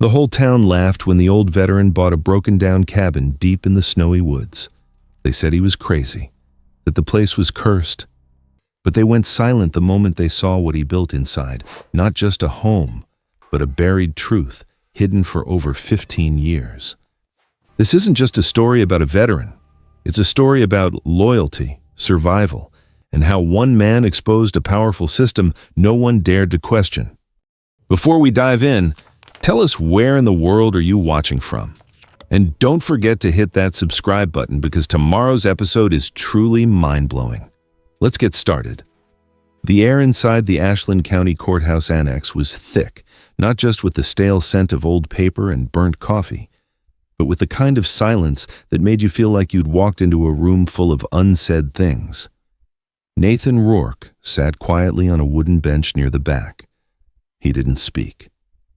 The whole town laughed when the old veteran bought a broken-down cabin deep in the snowy woods. They said he was crazy, that the place was cursed. But they went silent the moment they saw what he built inside, not just a home, but a buried truth hidden for over 15 years. This isn't just a story about a veteran. It's a story about loyalty, survival, and how one man exposed a powerful system no one dared to question. Before we dive in, tell us where in the world are you watching from? And don't forget to hit that subscribe button because tomorrow's episode is truly mind-blowing. Let's get started. The air inside the Ashland County Courthouse Annex was thick, not just with the stale scent of old paper and burnt coffee, but with the kind of silence that made you feel like you'd walked into a room full of unsaid things. Nathan Rourke sat quietly on a wooden bench near the back. He didn't speak.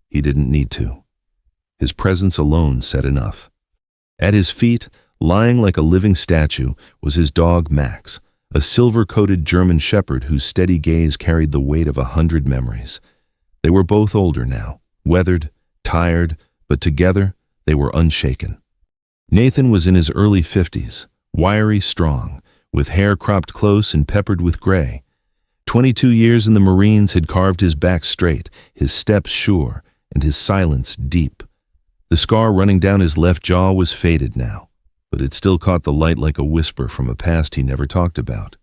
He didn't need to. His presence alone said enough. At his feet, lying like a living statue, was his dog Max, a silver-coated German shepherd whose steady gaze carried the weight of 100 memories. They were both older now, weathered, tired, but together they were unshaken. Nathan was in his early 50s, wiry, strong, with hair cropped close and peppered with gray. 22 years in the Marines had carved his back straight, his steps sure, and his silence deep. The scar running down his left jaw was faded now, but it still caught the light like a whisper from a past he never talked about.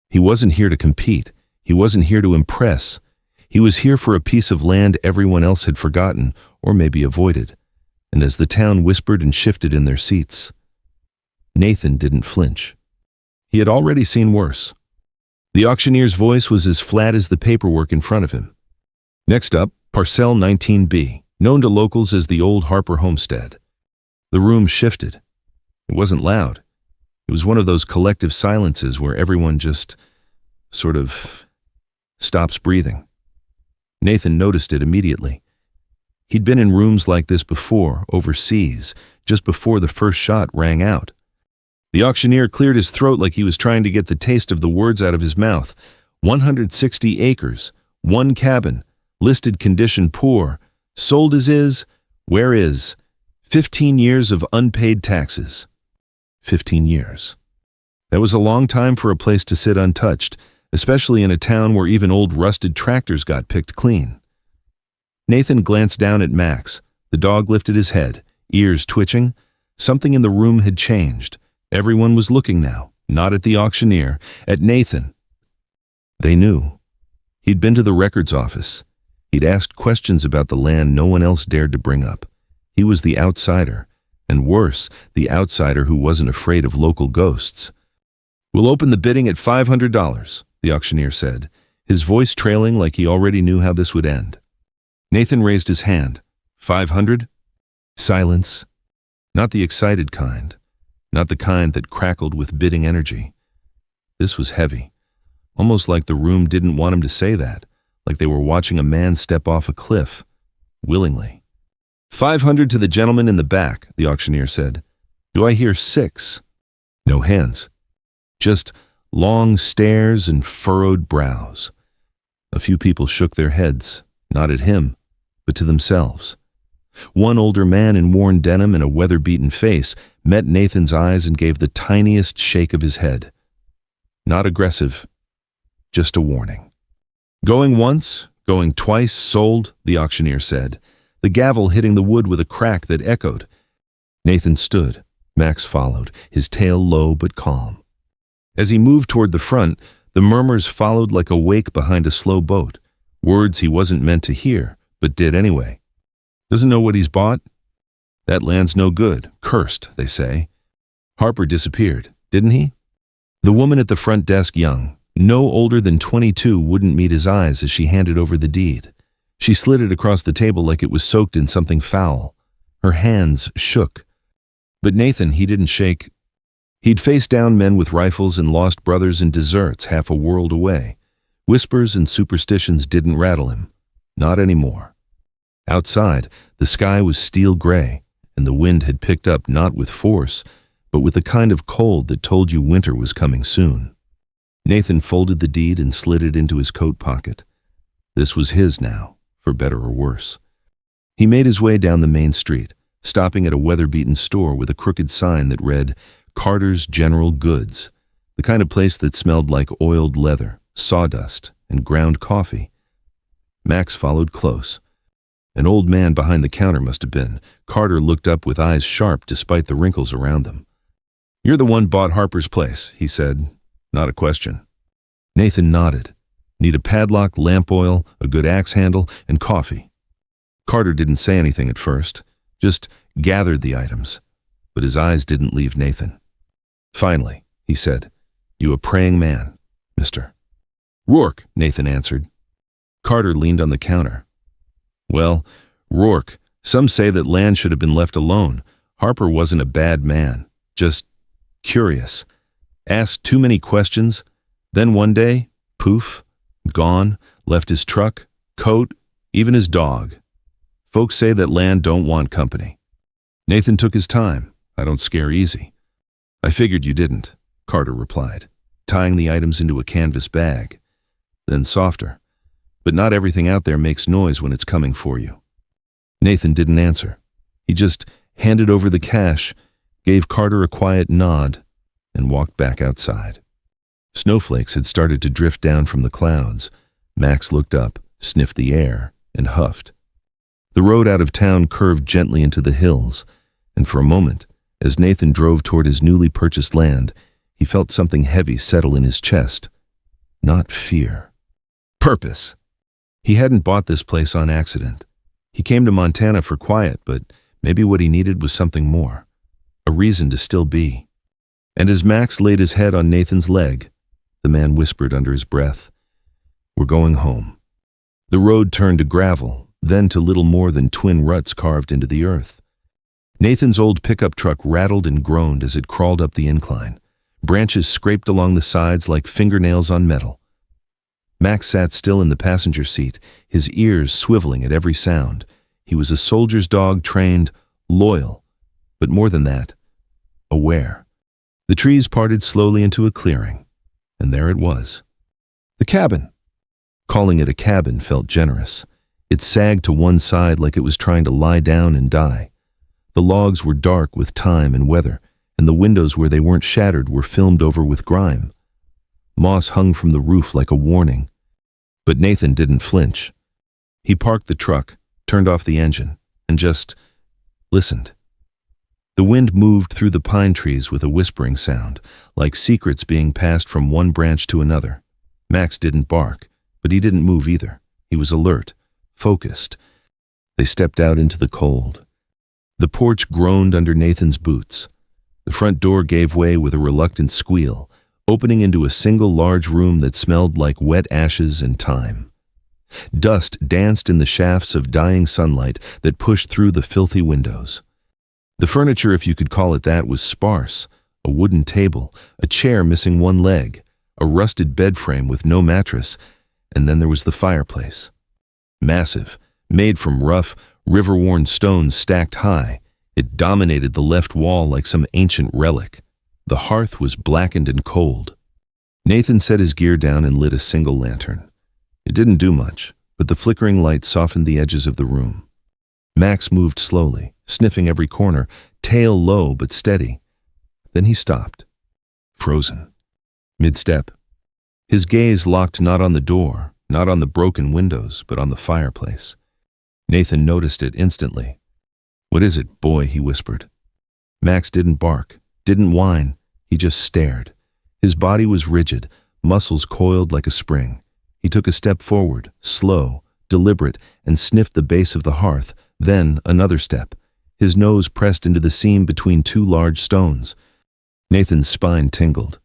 He wasn't here to compete. He wasn't here to impress. He was here for a piece of land everyone else had forgotten or maybe avoided. And as the town whispered and shifted in their seats, Nathan didn't flinch. He had already seen worse. The auctioneer's voice was as flat as the paperwork in front of him. Next up, Parcel 19B, known to locals as the old Harper homestead. The room shifted. It wasn't loud. It was one of those collective silences where everyone just sort of stops breathing. Nathan noticed it immediately. He'd been in rooms like this before, overseas, just before the first shot rang out. The auctioneer cleared his throat like he was trying to get the taste of the words out of his mouth. 160 acres, one cabin, listed condition poor, sold as is, where is, 15 years of unpaid taxes. 15 years. That was a long time for a place to sit untouched, especially in a town where even old rusted tractors got picked clean. Nathan glanced down at Max. The dog lifted his head, ears twitching. Something in the room had changed. Everyone was looking now, not at the auctioneer, at Nathan. They knew. He'd been to the records office. He'd asked questions about the land no one else dared to bring up. He was the outsider, and worse, the outsider who wasn't afraid of local ghosts. "We'll open the bidding at $500, the auctioneer said, his voice trailing like he already knew how this would end. Nathan raised his hand. 500? Silence. Not the excited kind. Not the kind that crackled with bidding energy. This was heavy. Almost like the room didn't want him to say that, like they were watching a man step off a cliff, willingly. 500 to the gentleman in the back, the auctioneer said. Do I hear 6? No hands. Just long stares and furrowed brows. A few people shook their heads, not at him, but to themselves. One older man in worn denim and a weather-beaten face met Nathan's eyes and gave the tiniest shake of his head. Not aggressive, just a warning. Going once, going twice, sold, the auctioneer said, the gavel hitting the wood with a crack that echoed. Nathan stood. Max followed, his tail low but calm. As he moved toward the front, the murmurs followed like a wake behind a slow boat, words he wasn't meant to hear, but did anyway. Doesn't know what he's bought? That land's no good, cursed, they say. Harper disappeared, didn't he? The woman at the front desk, young, no older than 22, wouldn't meet his eyes as she handed over the deed. She slid it across the table like it was soaked in something foul. Her hands shook. But Nathan, he didn't shake. He'd faced down men with rifles and lost brothers in deserts half a world away. Whispers and superstitions didn't rattle him. Not anymore. Outside, the sky was steel gray, and the wind had picked up not with force, but with the kind of cold that told you winter was coming soon. Nathan folded the deed and slid it into his coat pocket. This was his now, for better or worse. He made his way down the main street, stopping at a weather-beaten store with a crooked sign that read, Carter's General Goods, the kind of place that smelled like oiled leather, sawdust, and ground coffee. Max followed close. An old man behind the counter must have been. Carter looked up with eyes sharp despite the wrinkles around them. "You're the one bought Harper's place," he said. Not a question. Nathan nodded. "Need a padlock, lamp oil, a good axe handle, and coffee." Carter didn't say anything at first, just gathered the items, but his eyes didn't leave Nathan. Finally, he said, "You a praying man, mister?" "Rourke," Nathan answered. Carter leaned on the counter. "Well, Rourke, some say that Land should have been left alone. Harper wasn't a bad man, just curious. Asked too many questions. Then one day, poof, gone, left his truck, coat, even his dog. Folks say that Land don't want company. Nathan took his time. I don't scare easy." "I figured you didn't," Carter replied, tying the items into a canvas bag. Then softer. "But not everything out there makes noise when it's coming for you." Nathan didn't answer. He just handed over the cash, gave Carter a quiet nod, and walked back outside. Snowflakes had started to drift down from the clouds. Max looked up, sniffed the air, and huffed. The road out of town curved gently into the hills, and for a moment, as Nathan drove toward his newly purchased land, he felt something heavy settle in his chest. Not fear. Purpose. He hadn't bought this place on accident. He came to Montana for quiet, but maybe what he needed was something more. A reason to still be. And as Max laid his head on Nathan's leg, the man whispered under his breath, "We're going home." The road turned to gravel, then to little more than twin ruts carved into the earth. Nathan's old pickup truck rattled and groaned as it crawled up the incline. Branches scraped along the sides like fingernails on metal. Max sat still in the passenger seat, his ears swiveling at every sound. He was a soldier's dog, trained, loyal, but more than that, aware. The trees parted slowly into a clearing, and there it was. The cabin. Calling it a cabin felt generous. It sagged to one side like it was trying to lie down and die. The logs were dark with time and weather, and the windows where they weren't shattered were filmed over with grime. Moss hung from the roof like a warning. But Nathan didn't flinch. He parked the truck, turned off the engine, and just listened. The wind moved through the pine trees with a whispering sound, like secrets being passed from one branch to another. Max didn't bark, but he didn't move either. He was alert, focused. They stepped out into the cold. The porch groaned under Nathan's boots. The front door gave way with a reluctant squeal, opening into a single large room that smelled like wet ashes and time. Dust danced in the shafts of dying sunlight that pushed through the filthy windows. The furniture, if you could call it that, was sparse. A wooden table, a chair missing one leg, a rusted bed frame with no mattress, and then there was the fireplace. Massive, made from rough, river-worn stones stacked high, it dominated the left wall like some ancient relic. The hearth was blackened and cold. Nathan set his gear down and lit a single lantern. It didn't do much, but the flickering light softened the edges of the room. Max moved slowly, sniffing every corner, tail low but steady. Then he stopped, frozen, mid-step. His gaze locked not on the door, not on the broken windows, but on the fireplace. Nathan noticed it instantly. "What is it, boy?" he whispered. Max didn't bark, didn't whine, he just stared. His body was rigid, muscles coiled like a spring. He took a step forward, slow, deliberate, and sniffed the base of the hearth, then another step. His nose pressed into the seam between two large stones. Nathan's spine tingled.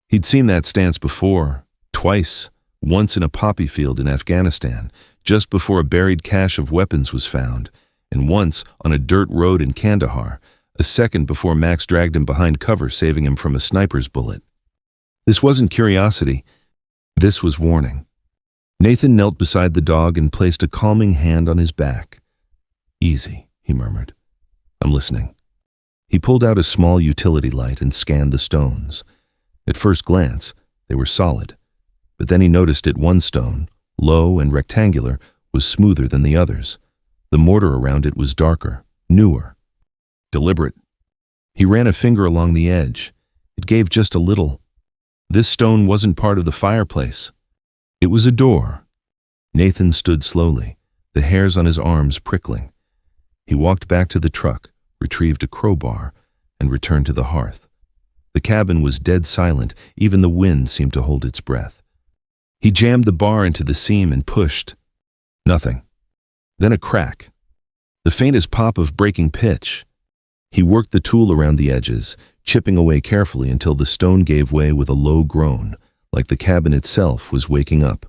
He'd seen that stance before, twice, once in a poppy field in Afghanistan, just before a buried cache of weapons was found, and once on a dirt road in Kandahar, a second before Max dragged him behind cover, saving him from a sniper's bullet. This wasn't curiosity. This was warning. Nathan knelt beside the dog and placed a calming hand on his back. "Easy," he murmured. "I'm listening." He pulled out a small utility light and scanned the stones. At first glance, they were solid, but then he noticed that one stone, low and rectangular, was smoother than the others. The mortar around it was darker, newer, deliberate. He ran a finger along the edge. It gave just a little. This stone wasn't part of the fireplace. It was a door. Nathan stood slowly, the hairs on his arms prickling. He walked back to the truck, retrieved a crowbar, and returned to the hearth. The cabin was dead silent, even the wind seemed to hold its breath. He jammed the bar into the seam and pushed. Nothing. Then a crack. The faintest pop of breaking pitch. He worked the tool around the edges, chipping away carefully until the stone gave way with a low groan, like the cabin itself was waking up.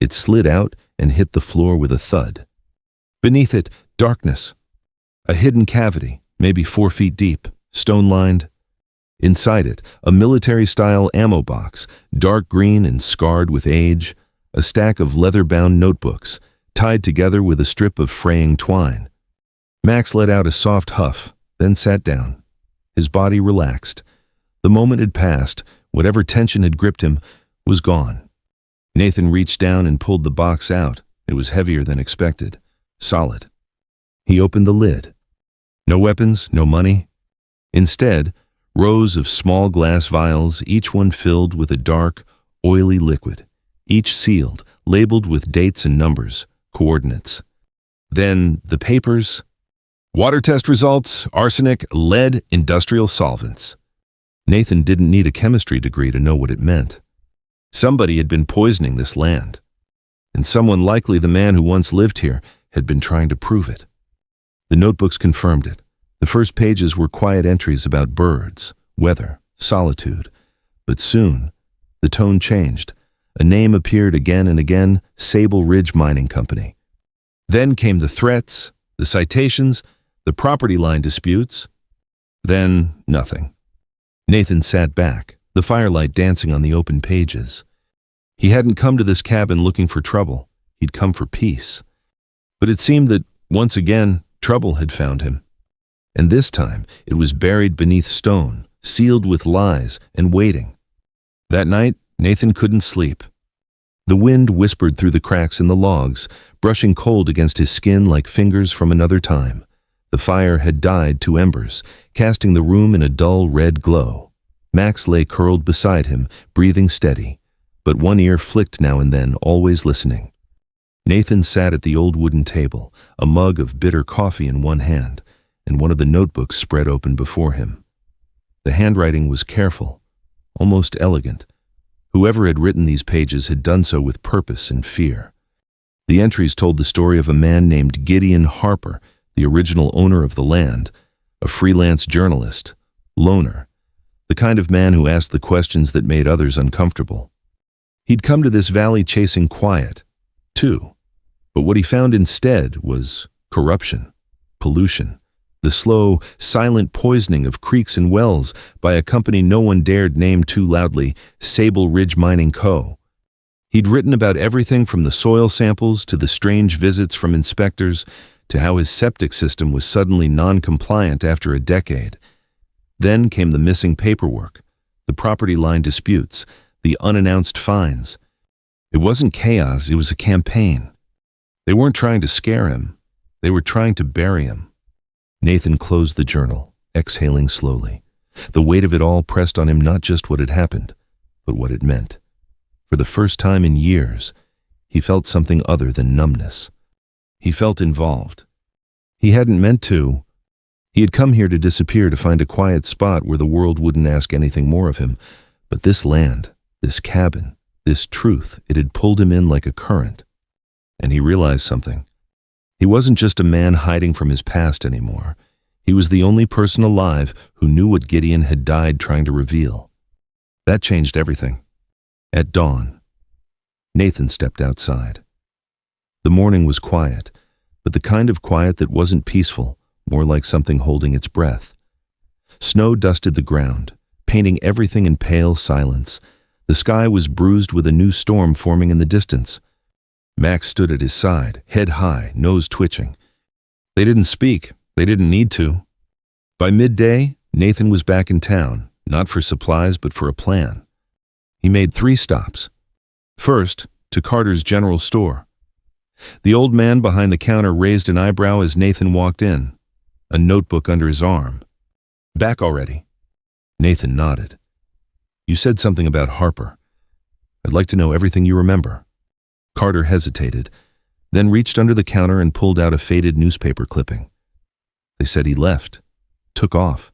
It slid out and hit the floor with a thud. Beneath it, darkness. A hidden cavity, maybe 4 feet deep, stone-lined. Inside it, a military-style ammo box, dark green and scarred with age, a stack of leather-bound notebooks, tied together with a strip of fraying twine. Max let out a soft huff, then sat down. His body relaxed. The moment had passed, whatever tension had gripped him was gone. Nathan reached down and pulled the box out. It was heavier than expected, solid. He opened the lid. No weapons, no money. Instead, rows of small glass vials, each one filled with a dark, oily liquid, each sealed, labeled with dates and numbers, coordinates. Then the papers. Water test results, arsenic, lead, industrial solvents. Nathan didn't need a chemistry degree to know what it meant. Somebody had been poisoning this land, and someone, likely the man who once lived here, had been trying to prove it. The notebooks confirmed it. The first pages were quiet entries about birds, weather, solitude. But soon, the tone changed. A name appeared again and again, Sable Ridge Mining Company. Then came the threats, the citations, the property line disputes. Then, nothing. Nathan sat back, the firelight dancing on the open pages. He hadn't come to this cabin looking for trouble. He'd come for peace. But it seemed that, once again, trouble had found him. And this time, it was buried beneath stone, sealed with lies and waiting. That night, Nathan couldn't sleep. The wind whispered through the cracks in the logs, brushing cold against his skin like fingers from another time. The fire had died to embers, casting the room in a dull red glow. Max lay curled beside him, breathing steady, but one ear flicked now and then, always listening. Nathan sat at the old wooden table, a mug of bitter coffee in one hand, and one of the notebooks spread open before him. The handwriting was careful, almost elegant. Whoever had written these pages had done so with purpose and fear. The entries told the story of a man named Gideon Harper, the original owner of the land, a freelance journalist, loner, the kind of man who asked the questions that made others uncomfortable. He'd come to this valley chasing quiet, too, but what he found instead was corruption, pollution, the slow, silent poisoning of creeks and wells by a company no one dared name too loudly, Sable Ridge Mining Co. He'd written about everything from the soil samples to the strange visits from inspectors to how his septic system was suddenly non-compliant after a decade. Then came the missing paperwork, the property line disputes, the unannounced fines. It wasn't chaos, it was a campaign. They weren't trying to scare him. They were trying to bury him. Nathan closed the journal, exhaling slowly. The weight of it all pressed on him, not just what had happened, but what it meant. For the first time in years, he felt something other than numbness. He felt involved. He hadn't meant to. He had come here to disappear, to find a quiet spot where the world wouldn't ask anything more of him. But this land, this cabin, this truth, it had pulled him in like a current. And he realized something. He wasn't just a man hiding from his past anymore. He was the only person alive who knew what Gideon had died trying to reveal. That changed everything. At dawn, Nathan stepped outside. The morning was quiet, but the kind of quiet that wasn't peaceful, more like something holding its breath. Snow dusted the ground, painting everything in pale silence. The sky was bruised with a new storm forming in the distance. Max stood at his side, head high, nose twitching. They didn't speak. They didn't need to. By midday, Nathan was back in town, not for supplies but for a plan. He made 3 stops. First, to Carter's General Store. The old man behind the counter raised an eyebrow as Nathan walked in, a notebook under his arm. "Back already?" Nathan nodded. "You said something about Harper. I'd like to know everything you remember." Carter hesitated, then reached under the counter and pulled out a faded newspaper clipping. "They said he left, took off.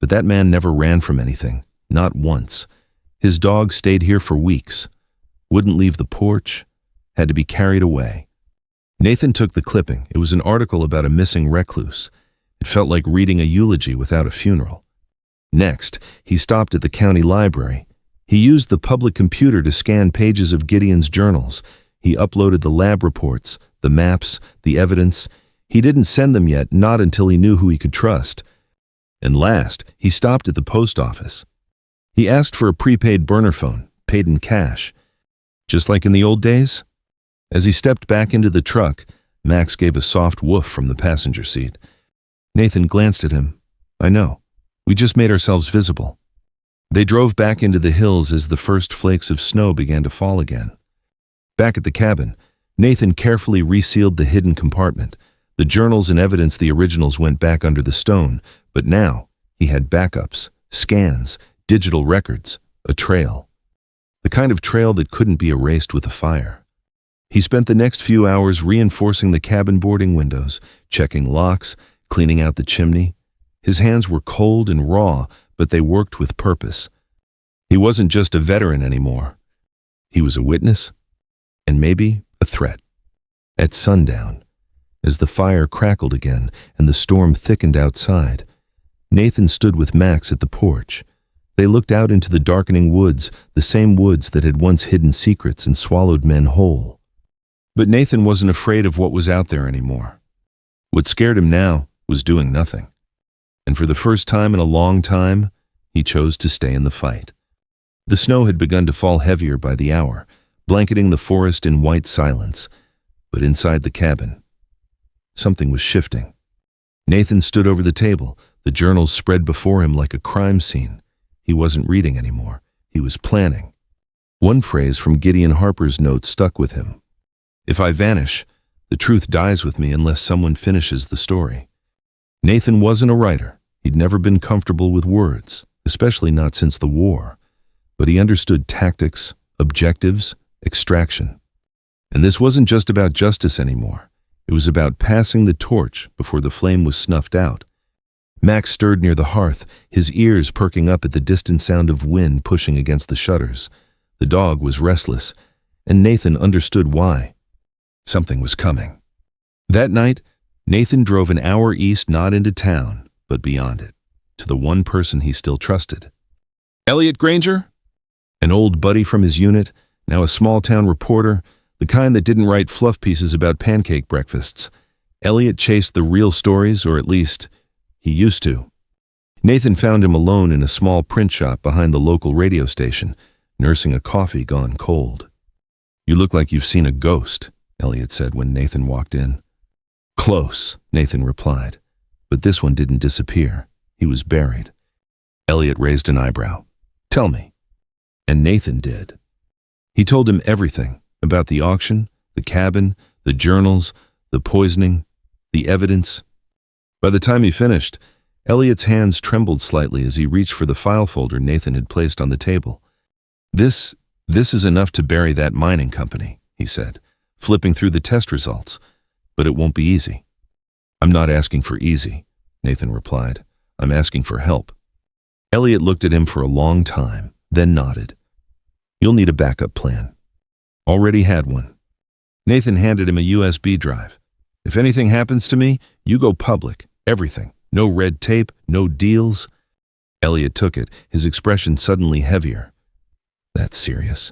But that man never ran from anything, not once. His dog stayed here for weeks, wouldn't leave the porch, had to be carried away." Nathan took the clipping. It was an article about a missing recluse. It felt like reading a eulogy without a funeral. Next, he stopped at the county library. He used the public computer to scan pages of Gideon's journals. He uploaded the lab reports, the maps, the evidence. He didn't send them yet, not until he knew who he could trust. And last, he stopped at the post office. He asked for a prepaid burner phone, paid in cash. Just like in the old days? As he stepped back into the truck, Max gave a soft woof from the passenger seat. Nathan glanced at him. "I know. We just made ourselves visible." They drove back into the hills as the first flakes of snow began to fall again. Back at the cabin, Nathan carefully resealed the hidden compartment. The journals and evidence, the originals, went back under the stone, but now he had backups, scans, digital records, a trail. The kind of trail that couldn't be erased with a fire. He spent the next few hours reinforcing the cabin boarding windows, checking locks, cleaning out the chimney. His hands were cold and raw, but they worked with purpose. He wasn't just a veteran anymore. He was a witness, and maybe a threat. At sundown, as the fire crackled again and the storm thickened outside, Nathan stood with Max at the porch. They looked out into the darkening woods, the same woods that had once hidden secrets and swallowed men whole. But Nathan wasn't afraid of what was out there anymore. What scared him now was doing nothing. And for the first time in a long time, he chose to stay in the fight. The snow had begun to fall heavier by the hour, blanketing the forest in white silence. But inside the cabin, something was shifting. Nathan stood over the table, the journals spread before him like a crime scene. He wasn't reading anymore. He was planning. One phrase from Gideon Harper's note stuck with him. "If I vanish, the truth dies with me unless someone finishes the story." Nathan wasn't a writer. He'd never been comfortable with words, especially not since the war. But he understood tactics, objectives, extraction. And this wasn't just about justice anymore. It was about passing the torch before the flame was snuffed out. Max stirred near the hearth, his ears perking up at the distant sound of wind pushing against the shutters. The dog was restless, and Nathan understood why. Something was coming. That night, Nathan drove an hour east, not into town, but beyond it, to the one person he still trusted. Elliot Granger? An old buddy from his unit, now a small-town reporter, the kind that didn't write fluff pieces about pancake breakfasts. Elliot chased the real stories, or at least, he used to. Nathan found him alone in a small print shop behind the local radio station, nursing a coffee gone cold. "You look like you've seen a ghost," Elliot said when Nathan walked in. "Close," Nathan replied, but this one didn't disappear. He was buried. Elliot raised an eyebrow. "Tell me." And Nathan did. He told him everything about the auction, the cabin, the journals, the poisoning, the evidence. By the time he finished, Elliot's hands trembled slightly as he reached for the file folder Nathan had placed on the table. This is enough to bury that mining company," he said, flipping through the test results. "But it won't be easy." "I'm not asking for easy," Nathan replied. "I'm asking for help." Elliot looked at him for a long time, then nodded. "You'll need a backup plan." "Already had one." Nathan handed him a USB drive. "If anything happens to me, you go public. Everything. No red tape, no deals." Elliot took it, his expression suddenly heavier. "That's serious."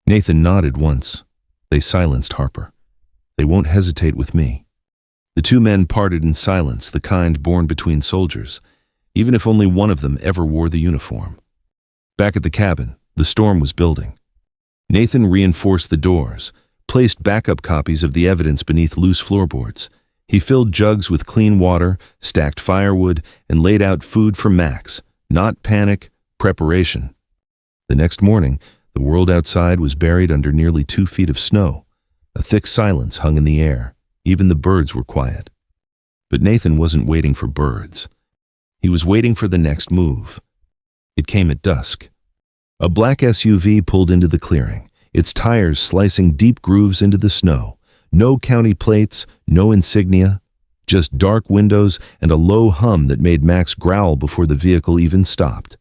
Nathan nodded once. They silenced Harper. "They won't hesitate with me." The two men parted in silence, the kind born between soldiers, even if only one of them ever wore the uniform. Back at the cabin, the storm was building. Nathan reinforced the doors, placed backup copies of the evidence beneath loose floorboards. He filled jugs with clean water, stacked firewood, and laid out food for Max. Not panic, preparation. The next morning, the world outside was buried under nearly 2 feet of snow. A thick silence hung in the air. Even the birds were quiet. But Nathan wasn't waiting for birds. He was waiting for the next move. It came at dusk. A black SUV pulled into the clearing, its tires slicing deep grooves into the snow. No county plates, no insignia, just dark windows and a low hum that made Max growl before the vehicle even stopped.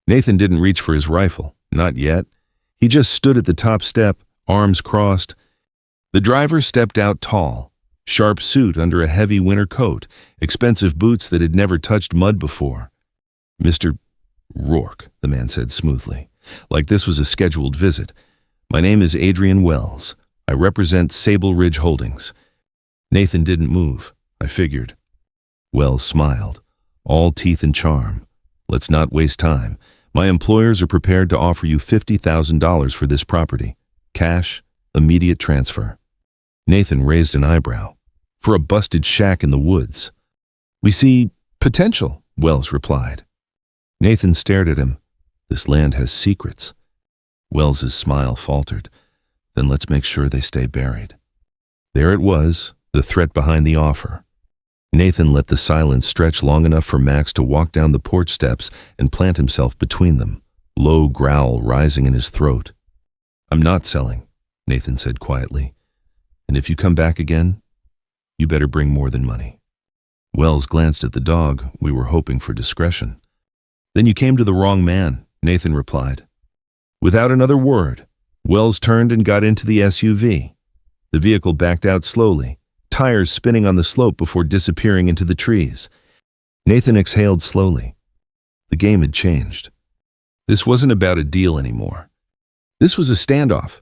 Nathan didn't reach for his rifle, not yet. He just stood at the top step, arms crossed. The driver stepped out tall, sharp suit under a heavy winter coat, expensive boots that had never touched mud before. "Mr. Rourke," the man said smoothly, like this was a scheduled visit. "My name is Adrian Wells. I represent Sable Ridge Holdings." Nathan didn't move, I figured. Wells smiled, all teeth and charm. "Let's not waste time. My employers are prepared to offer you $50,000 for this property. Cash, immediate transfer." Nathan raised an eyebrow. "For a busted shack in the woods." "We see potential," Wells replied. Nathan stared at him. "This land has secrets." Wells's smile faltered. "Then let's make sure they stay buried." There it was, the threat behind the offer. Nathan let the silence stretch long enough for Max to walk down the porch steps and plant himself between them, low growl rising in his throat. "I'm not selling," Nathan said quietly. "And if you come back again, you better bring more than money." Wells glanced at the dog. "We were hoping for discretion." "Then you came to the wrong man," Nathan replied. Without another word, Wells turned and got into the SUV. The vehicle backed out slowly, tires spinning on the slope before disappearing into the trees. Nathan exhaled slowly. The game had changed. This wasn't about a deal anymore. This was a standoff.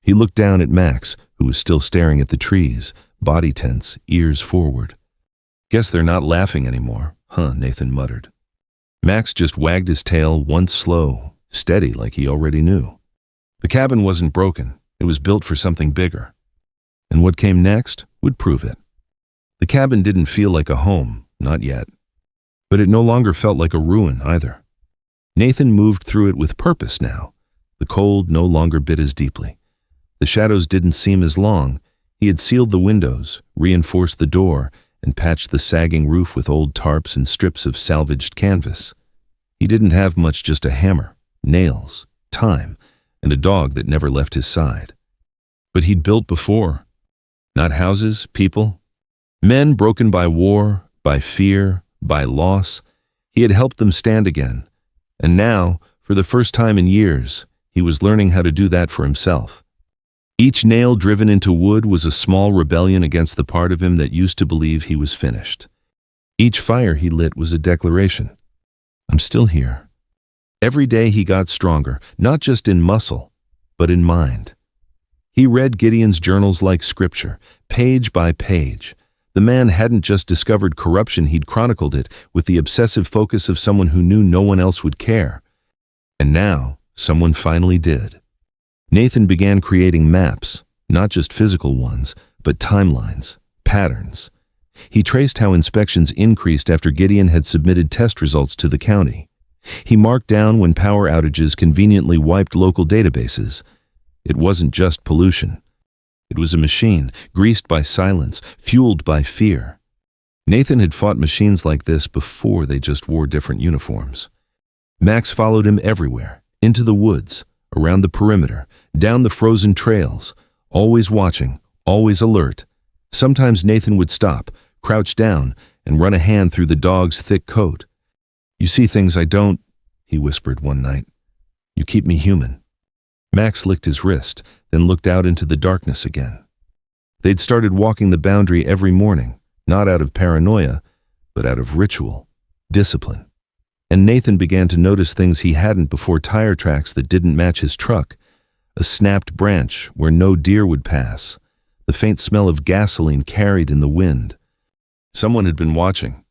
He looked down at Max, who was still staring at the trees, body tense, ears forward. "Guess they're not laughing anymore, huh?" Nathan muttered. Max just wagged his tail, once slow, steady like he already knew. The cabin wasn't broken. It was built for something bigger. And what came next would prove it. The cabin didn't feel like a home, not yet. But it no longer felt like a ruin either. Nathan moved through it with purpose now. The cold no longer bit as deeply. The shadows didn't seem as long. He had sealed the windows, reinforced the door, and patched the sagging roof with old tarps and strips of salvaged canvas. He didn't have much, just a hammer, nails, time, and a dog that never left his side. But he'd built before. Not houses, people. Men broken by war, by fear, by loss. He had helped them stand again. And now, for the first time in years, he was learning how to do that for himself. Each nail driven into wood was a small rebellion against the part of him that used to believe he was finished. Each fire he lit was a declaration. "I'm still here." Every day he got stronger, not just in muscle, but in mind. He read Gideon's journals like scripture, page by page. The man hadn't just discovered corruption, he'd chronicled it with the obsessive focus of someone who knew no one else would care. And now, someone finally did. Nathan began creating maps, not just physical ones, but timelines, patterns. He traced how inspections increased after Gideon had submitted test results to the county. He marked down when power outages conveniently wiped local databases. It wasn't just pollution. It was a machine, greased by silence, fueled by fear. Nathan had fought machines like this before they just wore different uniforms. Max followed him everywhere, into the woods, around the perimeter, down the frozen trails, always watching, always alert. Sometimes Nathan would stop, crouch down, and run a hand through the dog's thick coat. "You see things I don't," he whispered one night. "You keep me human." Max licked his wrist, then looked out into the darkness again. They'd started walking the boundary every morning, not out of paranoia, but out of ritual, discipline. And Nathan began to notice things he hadn't before: tire tracks that didn't match his truck, a snapped branch where no deer would pass, the faint smell of gasoline carried in the wind. Someone had been watching,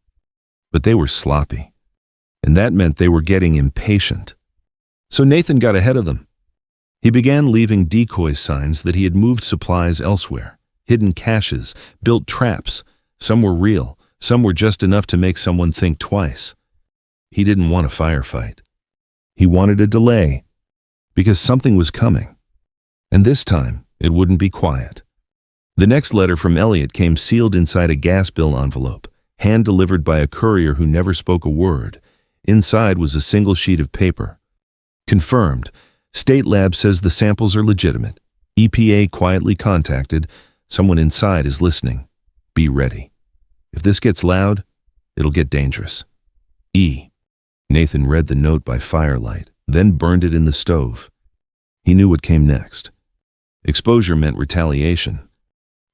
but they were sloppy, and that meant they were getting impatient. So Nathan got ahead of them. He began leaving decoy signs that he had moved supplies elsewhere, hidden caches, built traps. Some were real, some were just enough to make someone think twice. He didn't want a firefight. He wanted a delay, because something was coming. And this time, It wouldn't be quiet. The next letter from Elliot came sealed inside a gas bill envelope, hand-delivered by a courier who never spoke a word. Inside was a single sheet of paper. Confirmed. State Lab says the samples are legitimate. EPA quietly contacted. Someone inside is listening. Be ready. If this gets loud, it'll get dangerous. E. Nathan read the note by firelight, then burned it in the stove. He knew what came next. Exposure meant retaliation.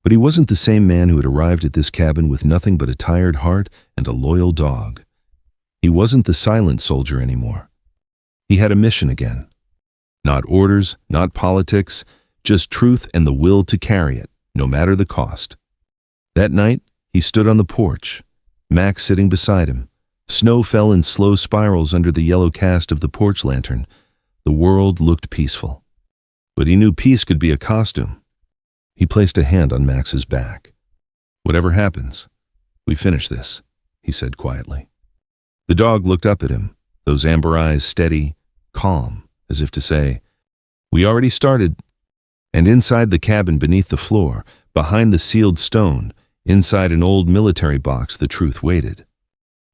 But he wasn't the same man who had arrived at this cabin with nothing but a tired heart and a loyal dog. He wasn't the silent soldier anymore. He had a mission again. Not orders, not politics, just truth and the will to carry it, no matter the cost. That night, he stood on the porch, Max sitting beside him. Snow fell in slow spirals under the yellow cast of the porch lantern. The world looked peaceful. But he knew peace could be a costume. He placed a hand on Max's back. "Whatever happens, we finish this," he said quietly. The dog looked up at him, those amber eyes steady, calm, as if to say, "We already started." And inside the cabin beneath the floor, behind the sealed stone, inside an old military box, the truth waited.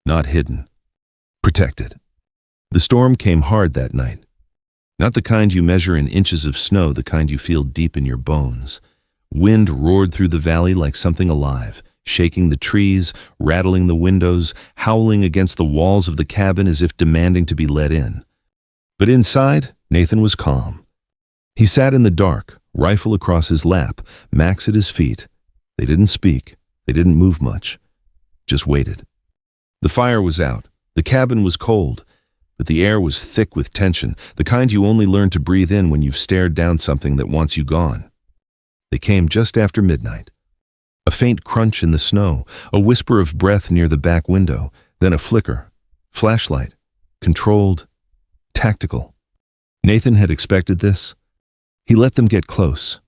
Not hidden. Protected. The storm came hard that night. Not the kind you measure in inches of snow, the kind you feel deep in your bones. Wind roared through the valley like something alive, shaking the trees, rattling the windows, howling against the walls of the cabin as if demanding to be let in. But inside, Nathan was calm. He sat in the dark, rifle across his lap, Max at his feet. They didn't speak. They didn't move much. Just waited. The fire was out. The cabin was cold. But the air was thick with tension, the kind you only learn to breathe in when you've stared down something that wants you gone. They came just after midnight. A faint crunch in the snow, a whisper of breath near the back window, then a flicker. Flashlight. Controlled. Tactical. Nathan had expected this. He let them get close.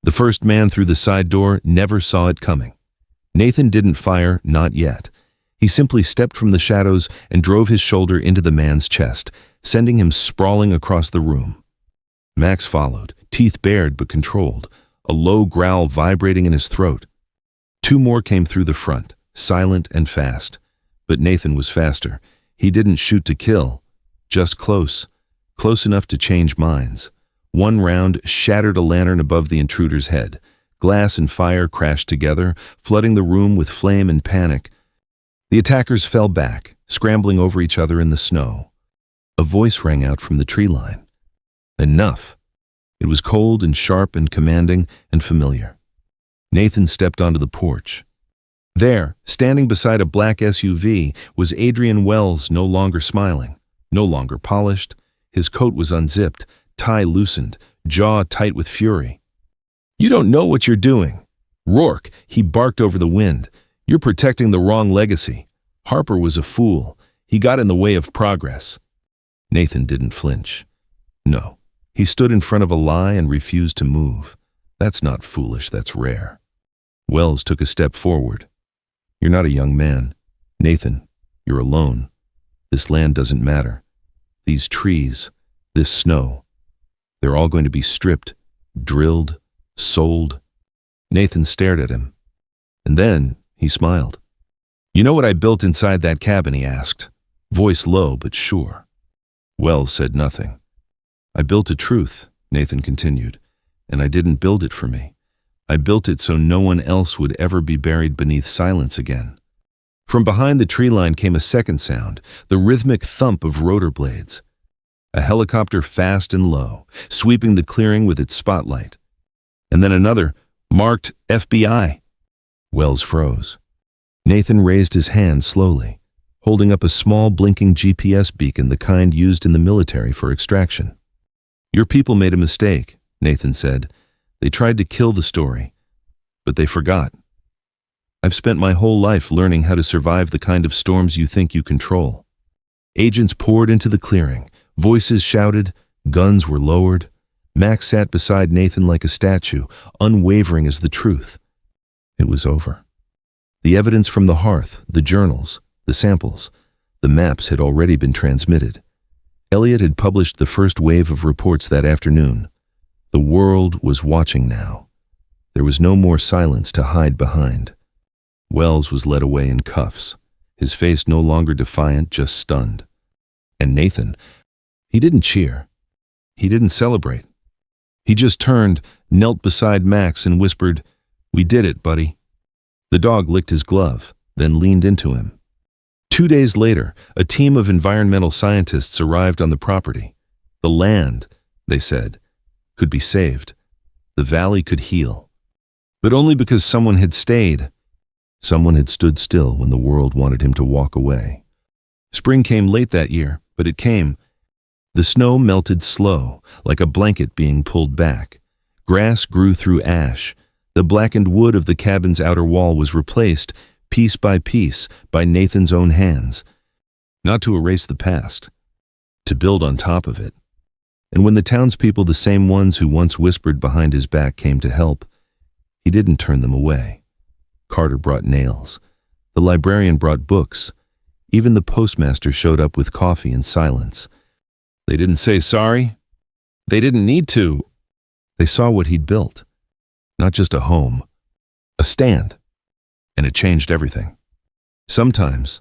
The first man through the side door never saw it coming. Nathan didn't fire, not yet. He simply stepped from the shadows and drove his shoulder into the man's chest, sending him sprawling across the room. Max followed, teeth bared but controlled, a low growl vibrating in his throat. Two more came through the front, silent and fast. But Nathan was faster. He didn't shoot to kill, just close enough to change minds. One round shattered a lantern above the intruder's head. Glass and fire crashed together, flooding the room with flame and panic. The attackers fell back, scrambling over each other in the snow. A voice rang out from the tree line. Enough. It was cold and sharp and commanding and familiar. Nathan stepped onto the porch. There, standing beside a black SUV, was Adrian Wells, no longer smiling, no longer polished. His coat was unzipped, tie loosened, jaw tight with fury. "You don't know what you're doing. Rourke," he barked over the wind. "You're protecting the wrong legacy. Harper was a fool. He got in the way of progress." Nathan didn't flinch. No. He stood in front of a lie and refused to move. That's not foolish, that's rare. Wells took a step forward. "You're not a young man. Nathan, you're alone. This land doesn't matter. These trees, this snow, they're all going to be stripped, drilled, sold." Nathan stared at him. And then he smiled. "You know what I built inside that cabin?" he asked, voice low but sure. Wells said nothing. "I built a truth," Nathan continued, "and I didn't build it for me. I built it so no one else would ever be buried beneath silence again." From behind the tree line came a second sound, the rhythmic thump of rotor blades. A helicopter fast and low, sweeping the clearing with its spotlight. And then another, marked FBI. Wells froze. Nathan raised his hand slowly, holding up a small blinking GPS beacon, the kind used in the military for extraction. "Your people made a mistake," Nathan said. "They tried to kill the story, but they forgot. I've spent my whole life learning how to survive the kind of storms you think you control." Agents poured into the clearing. Voices shouted. Guns were lowered. Max sat beside Nathan like a statue, unwavering as the truth. It was over. The evidence from the hearth, the journals, the samples, the maps had already been transmitted. Elliot had published the first wave of reports that afternoon. The world was watching now. There was no more silence to hide behind. Wells was led away in cuffs, his face no longer defiant, just stunned. And Nathan, he didn't cheer. He didn't celebrate. He just turned, knelt beside Max and whispered, "We did it, buddy." The dog licked his glove, then leaned into him. 2 days later, a team of environmental scientists arrived on the property. The land, they said, could be saved. The valley could heal. But only because someone had stayed. Someone had stood still when the world wanted him to walk away. Spring came late that year, but it came. The snow melted slow, like a blanket being pulled back. Grass grew through ash. The blackened wood of the cabin's outer wall was replaced, piece by piece, by Nathan's own hands. Not to erase the past, to build on top of it. And when the townspeople, the same ones who once whispered behind his back, came to help, he didn't turn them away. Carter brought nails. The librarian brought books. Even the postmaster showed up with coffee and silence. They didn't say sorry. They didn't need to. They saw what he'd built. Not just a home, a stand. And it changed everything. Sometimes,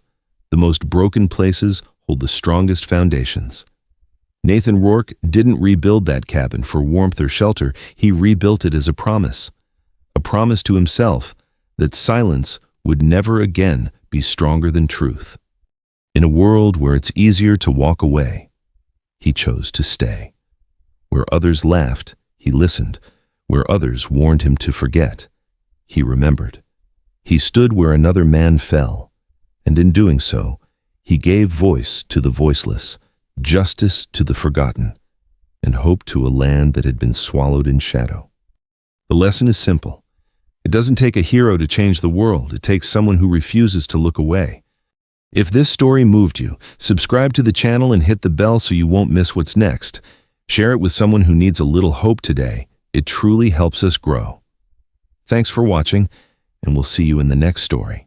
the most broken places hold the strongest foundations. Nathan Rourke didn't rebuild that cabin for warmth or shelter. He rebuilt it as a promise to himself that silence would never again be stronger than truth. In a world where it's easier to walk away, he chose to stay. Where others laughed, he listened. Where others warned him to forget, he remembered. He stood where another man fell, and in doing so, he gave voice to the voiceless, justice to the forgotten, and hope to a land that had been swallowed in shadow. The lesson is simple. It doesn't take a hero to change the world. It takes someone who refuses to look away. If this story moved you, subscribe to the channel and hit the bell so you won't miss what's next. Share it with someone who needs a little hope today. It truly helps us grow. Thanks for watching, and we'll see you in the next story.